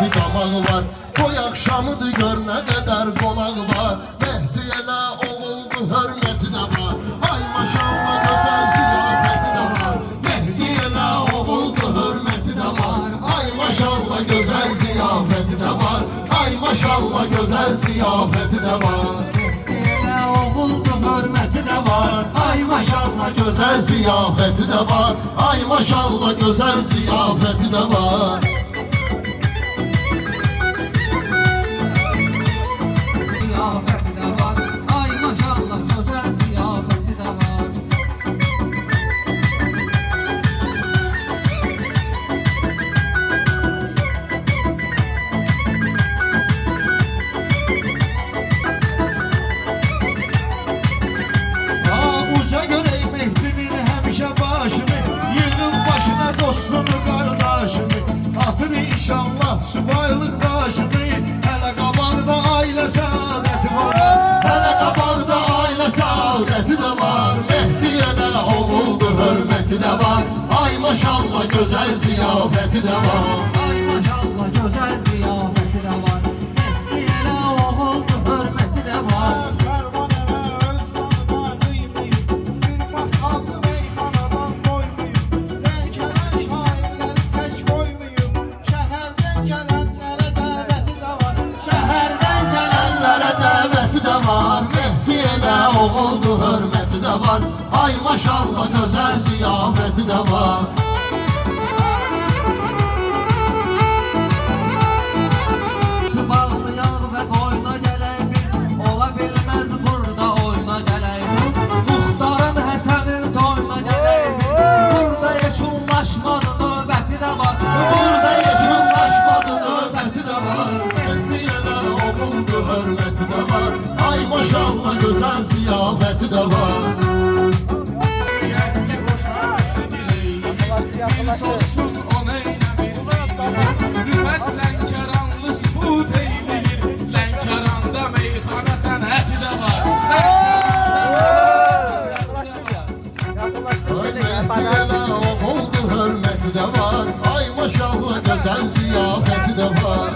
zülfü damağı var. Koy akşamıdır gör ne kadar konağı var. Mehdi elə oğuldu hürmeti de var. Ay maşallah güzel ziyafeti de var. Mehdi elə oğuldu hürmeti de var. Ay maşallah güzel ziyafeti de var. Ay maşallah güzel ziyafeti de var. Hürmeti de var. Ay maşallah Güzel ziyafeti de var. Ay maşallah güzel ziyafeti de var. Ziyafeti de var. Ay maşallah güzel ziyafeti de var. Uca görey Mehdi'nin həmişə başını, yığın başına dostunu, qardaşını. Atır inşallah subaylıq daşını, hələ qabaqda ailə səadəti var. Hələ qabaqda ailə saadəti də var. Mehdi elə oğuldu hürmeti də var. Ay maşallah gözəl ziyafəti də var. Ay maşallah güzel ziyafeti de var. Mehdi elə oğuldu hürmeti de var. Şəhərdən gələnlərə dəvəti də var. Mehdi elə oğuldu hürmeti də var. Ay maşallah gözəl ziyafəti də var. Bağlayaq və qoyuna gələk biz, ola bilməz burada oyuna gələk. Muxtarın Həsənin toyuna gələk biz, burada yekunlaşmadı növbəti də var. Burada yekunlaşmadı növbəti də var. Mehdi elə oğuldu hürmeti də var. Ay maşallah gözəl ziyafəti də var. Bir soruşun o neyləmir. Rüfət Lənkəranlı sübut eyləyir. Lənkəranda meyxana sənəti də var. Ay Mehdi elə oğuldu hürmeti də var. Ay maşallah gözəl ziyafəti də var.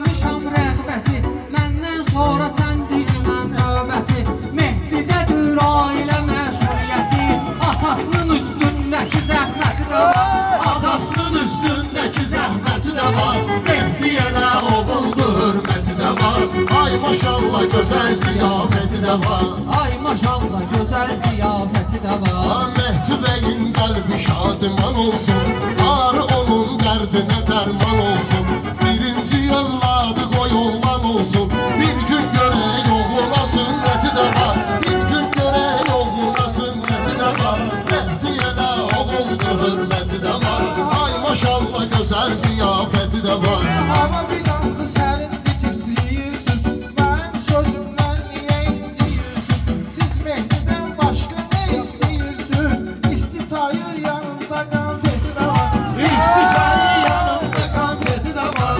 Nişan rəğbəti, məndən sonra sən digimən növbəti. Mehdi'dədir ailə məsuliyyəti, atasının üstündəki zəhməti də var. Atasının üstündəki zəhməti də var. Mehdi elə oğuldu hürmeti də var. Ay maşallah gözəl ziyafəti də var. Ay maşallah güzel ziyafeti de var. Mehdi bəyin qəlbi şadiman olsun. Qarı onun dərdinə dərman olsun. Birinci övladı qoy oğlan olsun. Bir gün görək oğluna sünnəti də var. Bir gün görək oğluna sünnəti də var. Mehdi elə oğuldu hürmeti də var. Ay maşallah gözəl ziyafəti də var. Hava bir dansı sənin bitirsiyirsiniz, mənim sözümdən niyə inciyirsiz? Siz Mehdi'dən başqa nə istəyirsiniz? İstisayır yanında qanfeti də var. İsticayı yanımda qanfeti də var.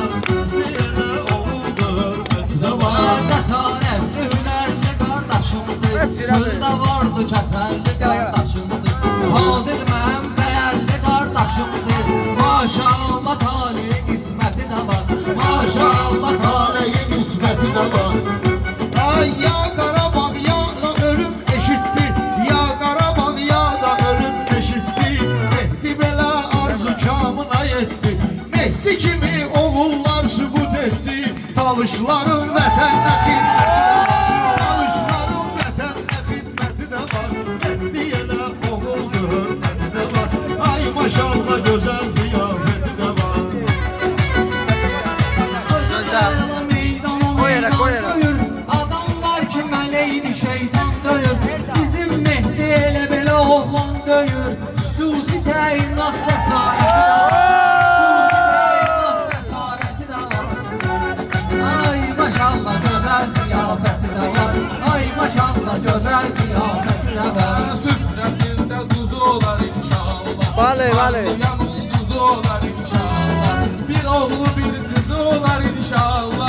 Elə oğuldu hürmeti də var. Cəsarətli, hünərli qardaşımdır, sözdə vardı kəsərli qardaşımdır. Fazil mənim dəyərli qardaşımdır, maşallah tali qisməti də var. Maşallah taleyin isməti də var. Ay ya Qarabağ ya da ölüm eşitdir, ya Qarabağ ya da ölüm eşitdir. Mehdi belə arzu kamına yetdi, Mehdi kimi oğullar sübut etdi. Talışların vətənə xidməti, talışların vətənə xidməti də var. Mehdi elə oğuldu hürməti də var. Ay maşallah gözəl ziyafəti də var. Koy yere. Adam var ki məleydi şeytan döyür. Bizim Mehdi elə belə oğlan döyür. Xüsusi təyinat cəsarəti də var. Xüsusi təyinat cəsarəti də var. Ay maşallah gözəl ziyafəti də var. Ay maşallah gözəl ziyafəti də var. Süfrəsində duzu olar inşallah. Vallahi. Yanım duzu olar inşallah. Bir oğlu bir kızı olar inşallah.